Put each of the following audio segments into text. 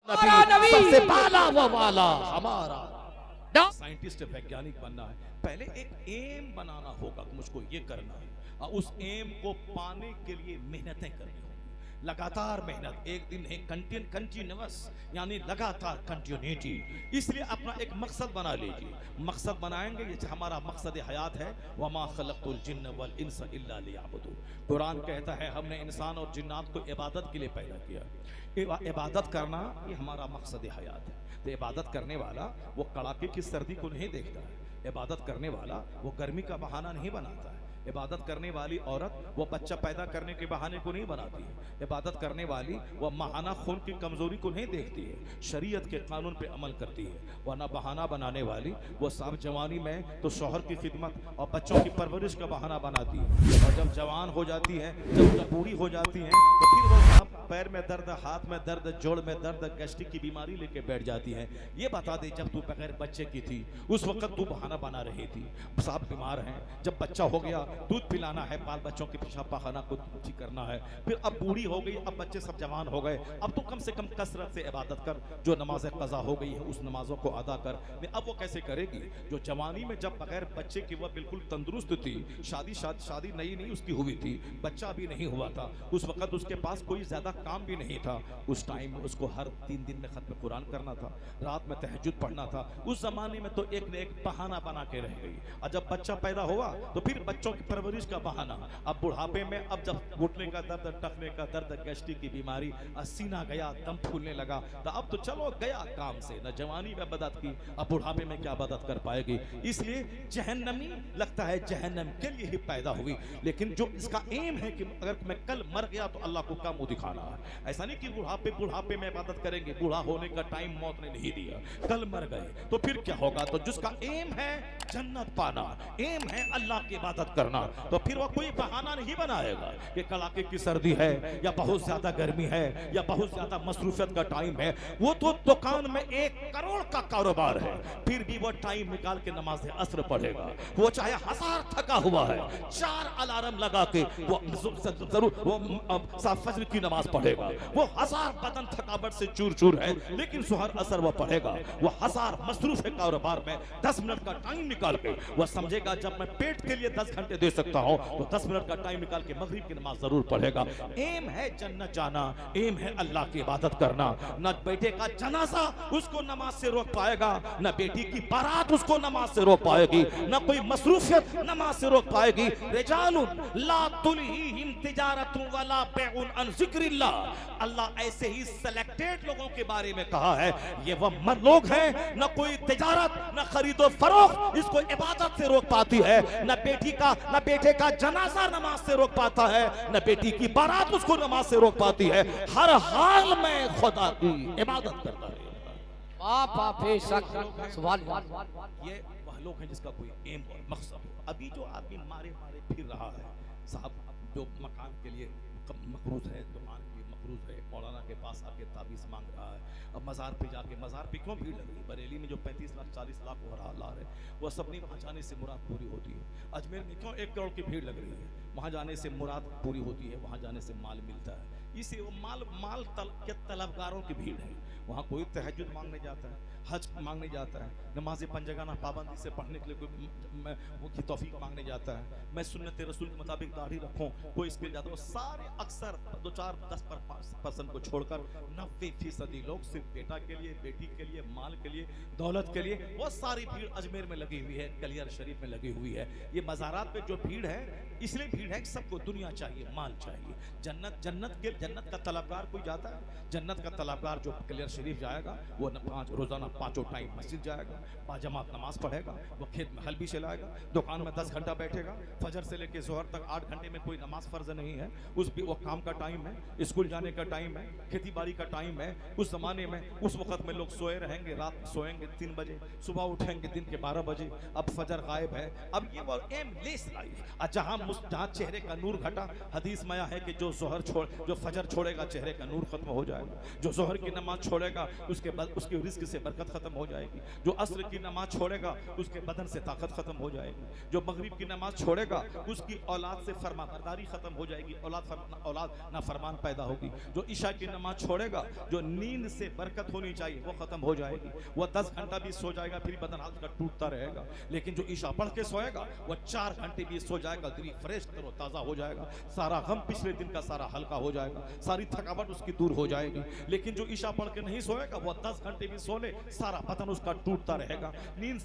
नबी सबसे बाला वो वाला हमारा। साइंटिस्ट वैज्ञानिक बनना है, पहले एक एम बनाना होगा कि मुझको ये करना है, और उस एम को पाने के लिए मेहनतें करनी होगी, लगातार मेहनत, एक दिन है कंटिन्यूअस, यानी लगातार कंटिन्यूटी। इसलिए अपना एक मकसद बना लीजिए, मकसद बनाएंगे, ये हमारा मकसद हयात है। वमा खलक़तुल जिन्न वल इंस इल्ला लियअबुदून। कुरान कहता है हमने इंसान और जिन्नात को इबादत के लिए पैदा किया। इबादत करना ये हमारा मकसद हयात है। तो इबादत करने वाला वो कड़ाके की सर्दी को नहीं देखता है, इबादत करने वाला वो गर्मी का बहाना नहीं बनाता है, इबादत करने वाली औरत वो बच्चा पैदा करने के बहाने को नहीं बनाती है, इबादत करने वाली वो माहाना खून की कमजोरी को नहीं देखती है, शरीयत के कानून पे अमल करती है। वरना बहाना बनाने वाली वो साहब जवानी में तो शौहर की खिदमत और बच्चों की परवरिश का बहाना बनाती है, और जब जवान हो जाती है, जब बूढ़ी हो जाती है, तो फिर वो साहब पैर में दर्द, हाथ में दर्द, जोड़ में दर्द, गैस्ट्रिक की बीमारी लेके बैठ जाती है। ये बता दे जब तू बगैर बच्चे की थी उस वक्त तू बहाना बना रही थी, साहब बीमार हैं, जब बच्चा हो गया दूध पिलाना है, बाल बच्चों के पेशाब पाखाना को ठीक करना है, फिर अब बूढ़ी हो गई, अब बच्चे सब जवान हो गए, अब तो कम से कम कसरत से इबादत कर, जो नमाज कज़ा हो गई है उस नमाजों को अदा कर। अब वो कैसे करेगी जो जवानी में जब बगैर बच्चे की वह बिल्कुल तंदुरुस्त थी, शादी नई उसकी हुई थी, बच्चा भी नहीं हुआ था, उस वक्त उसके पास कोई ज्यादा काम भी नहीं था, उस टाइम में उसको हर 3 दिन में खत्म कुरान करना था, रात में तहज्जुद पढ़ना था। उस जमाने में तो एक ने एक बहाना बना के रह गई, और जब बच्चा पैदा हुआ तो फिर बच्चों की परवरिश का बहाना। अब बुढ़ापे में अब जब घुटने का दर्द, टखने का दर्द, गैस्ट्रिक की बीमारी, सीना गया, दम फूलने लगा, तो अब तो चलो गया काम से, न जवानी में बदत की, अब बुढ़ापे में क्या बदत कर पाएगी। इसलिए जहन्नमी लगता है जहन्नम के लिए ही पैदा हुई, लेकिन जो इसका एम है कि अगर मैं कल मर गया तो अल्लाह को क्या मुंह दिखाना है। ऐसा नहीं कि बुढ़ापे में इबादत करेंगे, बूढ़ा होने का टाइम मौत ने नहीं दिया, कल मर गए तो फिर क्या होगा। तो जिसका एम है जन्नत पाना, एम है अल्लाह की इबादत करना, तो फिर वो कोई बहाना नहीं बनाएगा कि कड़ाके की सर्दी है या बहुत ज्यादा गर्मी है या बहुत ज्यादा मसरूफियत का टाइम है। वो तो दुकान में 1 करोड़ का कारोबार है, फिर भी वो टाइम निकाल के नमाज असर पढ़ेगा। वो चाहे 1000 थका हुआ है, 4 अलार्म लगा के वो जरूर वो फजर की नमाज पढ़ेगा। वो 1000 बदन थकावट से चूर चूर है, लेकिन सुहर असर वो पढ़ेगा। वो 1000 मसरूफ कारोबार में 10 मिनट का टाइम निकाल के वो समझेगा जब मैं पेट के लिए 10 घंटे दे सकता हूं तो 10 मिनट का टाइम निकाल के मगरिब की नमाज जरूर पढ़ेगा। एम है जन्नत जाना, एम है अल्लाह की इबादत करना। न बेटे का जनाजा उसको नमाज से रोक पाएगा, न बेटी की बारात उसको नमाज से रोक पाएगी, न कोई मसरूफियत नमाज से रोक पाएगी। रिजालुन ला तुलहिहिम तिजारतुन वला बैउन अन जिक्रिल्लाह। अल्लाह ऐसे ही सिलेक्टेड लोगों के बारे में कहा है, ये वह लोग हैं न कोई तिजारत न खरीदो फरोख्त इसको इबादत से रोक पाती है, न बेटे का जनाजा नमाज से रोक पाता है, न बेटी की बारात उसको नमाज से रोक पाती है। हर हाल में खुदा की इबादत करता है। ये वह लोग हैं जिसका कोई एम और मकसद हो। अभी जो आदमी मारे फिर रहा है साहब, जो मकान के लिए मकरूज है, दुकान के लिए मकरूज है, मौलाना के पास आके ताबीज़ मांग रहा है, अब मज़ार पे जाके, मज़ार पे क्यों भीड़ लगी? बरेली में जो 35 लाख 40 लाख हो रहा है वो सब नहीं, वहाँ जाने से मुराद पूरी होती है। अजमेर में क्यों 1 करोड़ की भीड़ लग रही है? वहाँ जाने से मुराद पूरी होती है, वहाँ जाने से माल मिलता है। इसे वो माल के तलबगारों की भीड़ है। वहाँ कोई तहज्जुद मांगने जाता है, हज मांगने जाता है, नमाज पंजगाना पाबंदी से पढ़ने के लिए कोई वो की तौफीक मांगने जाता है, मैं सुन्नत रसूल के मुताबिक दाढ़ी रखूं, कोई इसके लिए जाता है। वो सारे अक्सर 2-4-10% को छोड़कर 90% लोग सिर्फ बेटा के लिए, बेटी के लिए, माल के लिए, दौलत के लिए, वो सारी भीड़ अजमेर में लगी हुई है, कलियर शरीफ में लगी हुई है। ये मज़ारात पे जो भीड़ है इसलिए भीड़ है कि सबको दुनिया चाहिए, माल चाहिए। जन्नत का तलबगार कोई जाता है? जन्नत का तलबगार जो कलियर शरीफ जाएगा वो रोजाना 5 टाइम मस्जिद जाएगा, 5 जमात नमाज पढ़ेगा, वो खेत में हल भी चलाएगा, दुकान में 10 घंटा बैठेगा, फजर से लेकर जोहर तक 8 घंटे में कोई नमाज फर्ज नहीं है, वो काम का टाइम है, स्कूल जाने का टाइम है, खेती बाड़ी का टाइम है। उस जमाने में उस वक्त में लोग सोए रहेंगे, रात में सोएंगे 3 बजे, सुबह उठेंगे दिन के 12 बजे। अब फजर गायब है, अब ये वो एमलेस लाइफ। जहाँ चेहरे का नूर घटा, हदीस में आया है कि जो फजर छोड़ेगा चेहरे का नूर खत्म हो जाएगा, जो जोहर की नमाज छोड़ेगा छोड़ेगा उसके रिस्क से बरकत खत्म हो जाएगी। जो असर की नमाज छोड़ेगा उसके बदन से ताकत खत्म हो जाएगी। जो मगरिब की नमाज छोड़ेगा उसकी औलाद से फरमाबरदारी खत्म हो जाएगी, औलाद नाफरमान पैदा होगी। जो ईशा की नमाज छोड़ेगा, जो नींद से बरकत होनी चाहिए वो खत्म हो जाएगी। वो 10 घंटा भी सो जाएगा फिर बदन हाथ का टूटता रहेगा। लेकिन जो ईशा पढ़ के सोएगा वो 4 घंटे भी सो जाएगा, दिल फ्रेश करो ताजा हो जाएगा, सारा गम पिछले दिन का सारा हल्का हो जाएगा, सारी थकावट उसकी दूर हो जाएगी। लेकिन जो ईशा पढ़ के नहीं सोएगा वो 10 घंटे भी सो ले, सारा बदन उसका टूटता रहेगा, नींद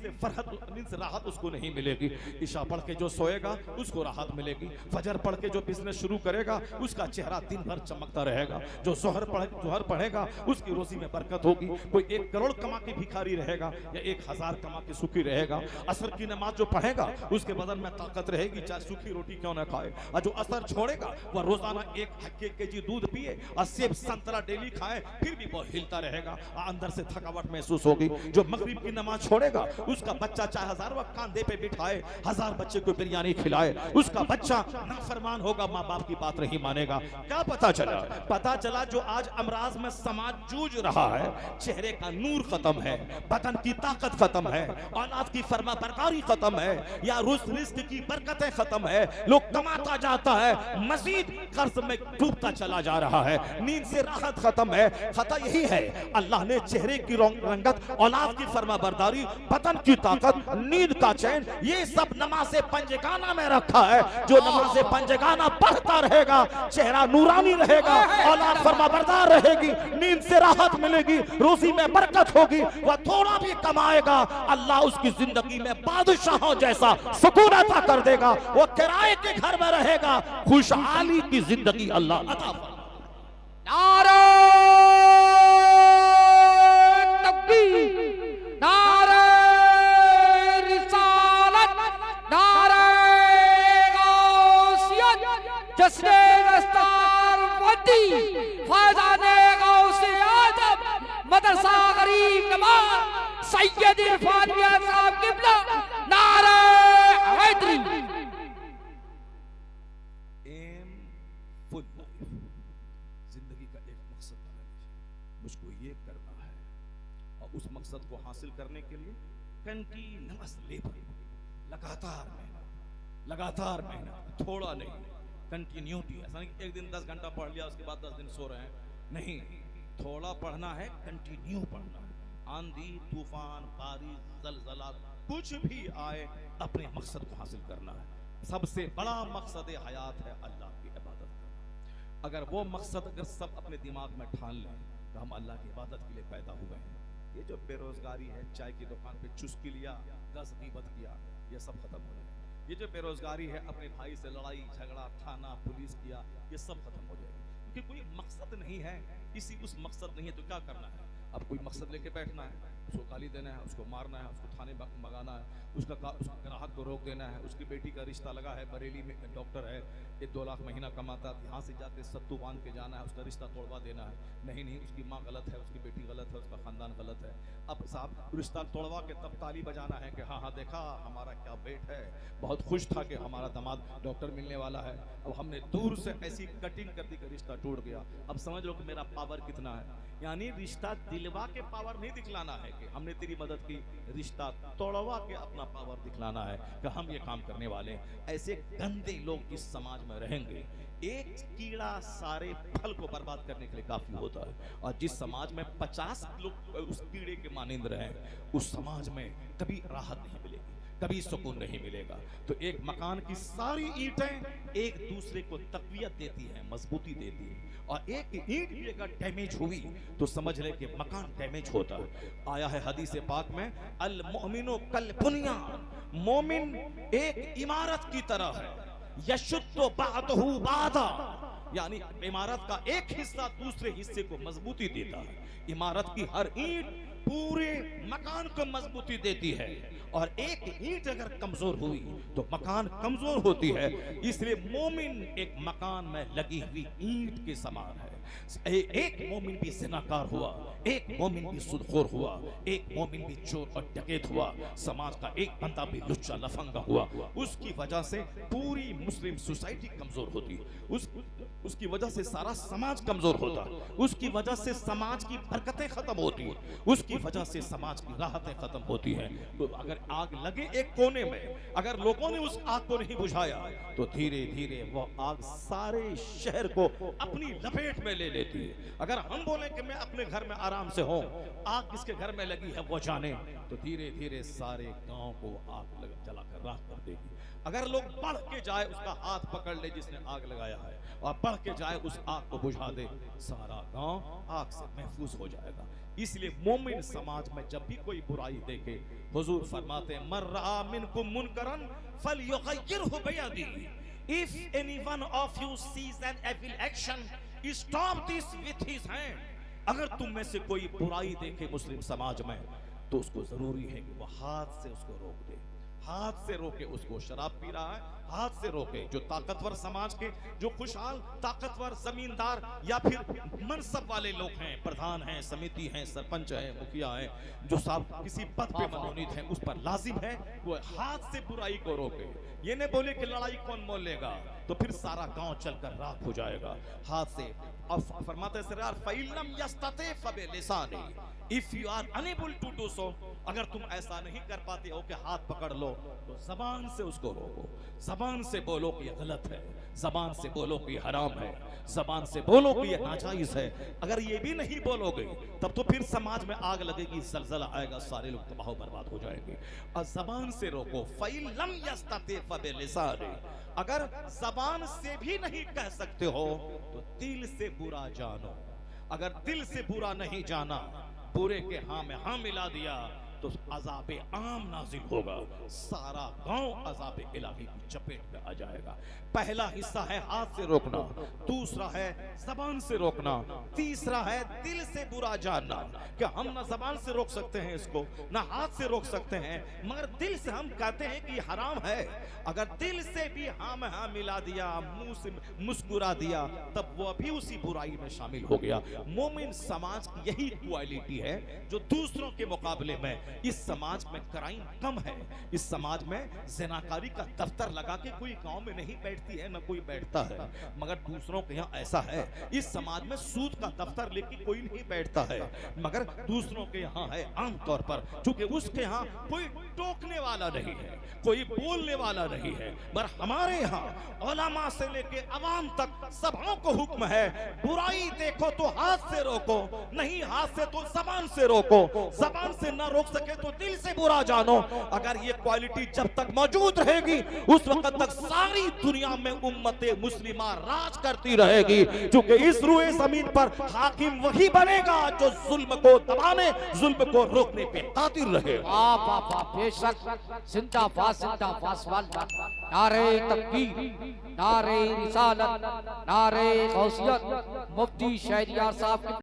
से राहत उसको नहीं मिलेगी। ईशा पढ़ के जो सोएगा उसको राहत मिलेगी। फजर पढ़ के जो बिजनेस शुरू करेगा उसका चेहरा दिन भर चमकता रहेगा। जो जोहर पढ़ेगा उसकी रोजी में बरकत होगी। कोई 1 करोड़ कमा के भिखारी रहेगा या 1000 कमा के सुखी रहेगा। असर की नमाज जो पढ़ेगा उसके बदन में ताकत रहेगी, चाहे सूखी रोटी क्यों ना खाए। और जो असर छोड़ेगा वह रोजाना 1 केजी दूध पिए और सेब संतरा डेली खाए, फिर भी वो हिलता रहेगा, अंदर से थकावट महसूस होगी। जो मगरिब की नमाज छोड़ेगा उसका बच्चा चाहे 1000 वक्त कांधे पे बिठाए, 1000 बच्चे को बिरयानी खिलाए, उसका बच्चा नाफरमान होगा, माँ बाप की बात नहीं मानेगा। क्या पता चला जो आज अमराज में समाज जूझ रहा है, चेहरे का नूर खत्म है, बदन की ताकत खत्म है, औलाद की फरमाबरदारी खत्म है, या रिस्क की बरकतें खत्म है, लोग कमाता जाता है, मजीद कर्ज में डूबता चला जा रहा है, नींद से राहत खत्म है। खता यही है, अल्लाह ने चेहरे की रंगत, औलाद की फरमाबरदारी, बदन की ताकत, नींद का चैन, ये सब नमाज़े पंजगाना में रखा है। जो नमाज़े पंजगाना पढ़ता रहेगा चेहरा नूरानी रहेगा, औलाद फरमाबरदार रहेगी, नींद से राहत मिलेगी, रोजी में बरकत होगी, वह थोड़ा भी कमाएगा अल्लाह उसकी जिंदगी में बादशाहों जैसा सुकून अता कर देगा। वो किराए के घर में रहेगा, खुशहाली की जिंदगी अल्लाह अता फरमाएगा। नारे तकबीर, नारे रिसालत, नारे गौसियत, जश्न दस्तार वदी, फैज़ाने गौसे आदम, मदरसा गरीब नवाज, सैयद इरफान मियां साहब किबला, नारे हैदरी। एम फुल लाइफ, जिंदगी का एक मकसद बना लीजिए, मुझको ये करना है, और उस मकसद को हासिल करने के लिए कंटीन्यूअस लेबर, लगातार मेहनत, थोड़ा नहीं, कंटिन्यूटी। ऐसा नहीं एक दिन 10 घंटा पढ़ लिया उसके बाद 10 दिन सो रहे हैं, नहीं, थोड़ा पढ़ना है, कंटिन्यू पढ़ना है। आंधी तूफान बारिश जलजला कुछ भी आए, अपने मकसद को हासिल करना है। सबसे बड़ा मकसद हयात है अल्लाह की इबादत करना। अगर वो मकसद अगर सब अपने दिमाग में ठान लें तो हम अल्लाह की इबादत के लिए पैदा हुए हैं। ये जो बेरोजगारी है, चाय की दुकान पे चुस्की लिया, 10 गीबत किया, ये सब खत्म हो जाए। ये जो बेरोजगारी है, अपने भाई से लड़ाई झगड़ा, थाना पुलिस किया, ये सब खत्म हो जाएगी। क्योंकि कोई मकसद नहीं है, उस मकसद नहीं है तो क्या करना है। अब कोई मकसद लेके बैठना है, उसको गाली देना है, उसको मारना है, उसको थाने भगाना है, उसका ग्राहक को रोक देना है। उसकी बेटी का रिश्ता लगा है, बरेली में डॉक्टर है, 1-2 लाख महीना कमाता, यहाँ से जाके सत्तू बांध के जाना है, उसका रिश्ता तोड़वा देना है। नहीं, उसकी माँ गलत है, उसकी बेटी गलत है, उसका खानदान गलत है। अब साहब रिश्ता तोड़वा के तब ताली बजाना है कि हाँ देखा हमारा क्या वेट है, बहुत खुश था कि हमारा दामाद डॉक्टर मिलने वाला है। अब हमने दूर से ऐसी कटिंग कर दी कि रिश्ता टूट गया। अब समझ लो कि मेरा पावर कितना है। यानी रिश्ता दिलवा के पावर नहीं दिखलाना है कि हमने तेरी मदद की, रिश्ता तोड़वा के अपना पावर दिखलाना है कि हम ये काम करने वाले हैं। ऐसे गंदे लोग इस समाज में रहेंगे, एक कीड़ा सारे फल को बर्बाद करने के लिए काफी होता है। और जिस समाज में 50 लोग उस कीड़े के मानिंद रहे, उस समाज में कभी राहत नहीं मिलेगी, कभी सुकून नहीं मिलेगा। तो एक मकान की सारी ईंटें एक दूसरे को तकवियत देती हैं, मजबूती देती है, और एक ईंट भी अगर डैमेज हुई तो समझ ले कि मकान डैमेज होता है। आया है हदीस पाक में, अल मोमिनो कल बुनियान, मोमिन एक इमारत की तरह है, यशुद्दु बादहु बादा, यानी इमारत का एक हिस्सा दूसरे हिस्से को मजबूती देता है। इमारत की हर ईंट पूरे मकान को मजबूती देती है, और एक ईंट अगर कमजोर हुई तो मकान कमजोर होती है। इसलिए मोमिन एक मकान में लगी हुई ईंट के समान है। एक मोमिन भी ज़िनाकार हुआ, एक मोमिन भी सुदखोर हुआ, एक मोमिन भी चोर और डकैत हुआ, समाज का एक बंदा भी लुच्चा लफंगा हुआ, उसकी वजह से पूरी मुस्लिम सोसाइटी कमजोर होती, उसकी वजह से सारा समाज कमजोर होता, उसकी वजह से समाज की बरकतें खत्म होती, उसकी वजह से समाज की राहतें खत्म होती हैं। तो अगर आग लगे एक कोने में, अगर लोगों ने उस आग को नहीं बुझाया तो धीरे धीरे वो आग सारे शहर को अपनी लपेट में ले लेती है। अगर हम बोले कि मैं अपने घर में आराम से हूं, आग किसके घर में लगी है वो जाने, तो धीरे धीरे सारे गांव को आग जलाकर राख कर देगी। अगर लोग बढ़ के जाए, उसका हाथ पकड़ ले जिसने आग लगाया है, और बढ़ के जाए उस आग को बुझा दे, सारा गांव आग से महफूज हो जाएगा। इसलिए मोमिन समाज में जब भी कोई बुराई देखे, हुजूर फरमाते हैं मर रहा मिनकुम मुनकरन फलयुगय्यिरहु बियदिही, if anyone of you sees an evil action stop this with his hand. अगर तुम में से कोई बुराई देखे मुस्लिम समाज में, तो उसको जरूरी है कि वो हाथ से उसको रोक दे, हाथ से रोके। उसको शराब पी रहा है, हाथ से रोके। जो ताकतवर समाज के, जो खुशहाल ताकतवर जमींदार या फिर मनसब वाले लोग हैं, प्रधान हैं, समिति हैं, सरपंच हैं, मुखिया हैं, जो साहब किसी पद पे मनोनीत हैं, उस पर लाजिम है वो हाथ से बुराई को रोके। ये नहीं बोले कि लड़ाई कौन मोल लेगा, तो फिर सारा गांव चलकर राख हो जाएगा। हाथ से। और फरमाते सरदार फइलम यस्तते फबिलिसानी, if you are unable to do so, अगर तुम ऐसा नहीं कर पाते हो कि हाथ पकड़ लो, तो जबान से उसको रोको। जबान से बोलो कि ये गलत है, जबान से बोलो कि ये हराम है, जबान से बोलो कि ये नाजायज है। अगर ये भी नहीं बोलोगे तब तो फिर समाज में आग लगेगी, जलजला आएगा, सारे लोग तबाह बर्बाद हो जाएंगे। और जबान से रोको। फइलम यस्तते फबिलिसानी, अगर जबान से भी नहीं कह सकते हो तो दिल से बुरा जानो। अगर दिल से बुरा नहीं जाना, बुरे के हाँ में हाँ मिला दिया, तो अज़ाब आम नाजिल होगा, सारा गांव अज़ाब इलाही की चपेट में आ जाएगा। पहला हिस्सा है हाथ से रोकना, दूसरा है जबान से रोकना, तीसरा है दिल से बुरा जानना। क्या हम ना जबान से रोक सकते हैं इसको, ना हाथ से रोक सकते हैं, मगर दिल से हम कहते हैं कि हराम है। अगर दिल से भी हाँ में हाँ मिला दिया, मुंह से मुस्कुरा दिया, तब वो भी उसी बुराई में शामिल हो गया। मोमिन समाज की यही क्वालिटी है जो दूसरों के मुकाबले में इस समाज में क्राइम कम है। इस समाज में ज़िनाकारी का दफ्तर लगा के कोई गांव में नहीं बैठती है, ना कोई बैठता है, मगर दूसरों के यहाँ ऐसा है। इस समाज में सूद का दफ्तर लेके कोई नहीं बैठता है, मगर दूसरों के यहाँ है आमतौर पर, क्योंकि उसके यहाँ कोई टोकने वाला नहीं है, कोई बोलने वाला नहीं है। पर हमारे यहाँ उलमा से लेके अवाम तक सबों को हुक्म है, बुराई देखो तो हाथ से रोको, नहीं हाथ से तो जबान से रोको, जबान से ना रोक सके तो दिल से बुरा जानो। अगर ये क्वालिटी जब तक मौजूद रहेगी, उस वक्त तक सारी दुनिया में उम्मते मुस्लिमा राज करती रहेगी, क्योंकि इस रुए जमीन पर हाकिम वही बनेगा जो जुल्म को दबाने, जुल्म को रोकने पे कादिर रहे। बेशक, जिंदाबाद जिंदाबाद, नारे तकबीर, नारे रिसालत, नारे गौसियत, मुफ्ती शहरियार साहब